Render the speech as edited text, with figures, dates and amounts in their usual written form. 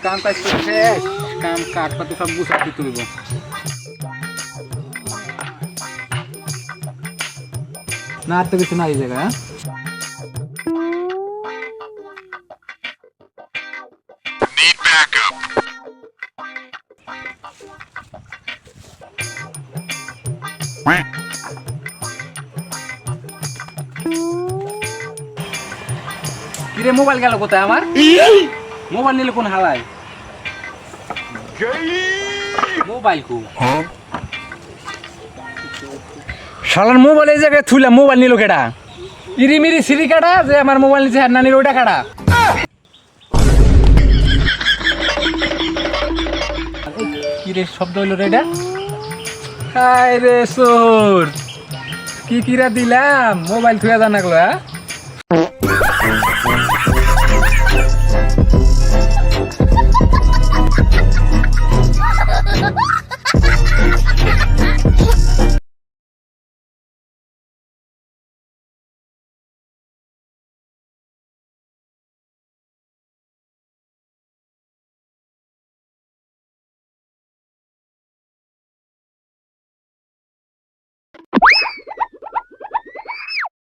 কাম কাজ তো শেষ, কাম কাঠ পাতি সব গুছাতে তুলব। না আর তো কিছু নাই এই জায়গায়। কিরে মোবাইল গেল কোথায় আমার? মোবাইল নিলে কোন হালায়? মোবাইল কো শালার মোবাইল এই জায়গায় থুইলা মোবাইল নিল কেডা? ইরিমিরি সিরি কাটা যে আমার মোবাইল নিচে হাত নানির ওইটা কাটা। কিরে শব্দ হইল রে এটা? হায় রে সোর, কি কিরা দিলাম মোবাইল থুয়া জানাগলো। হ্যাঁ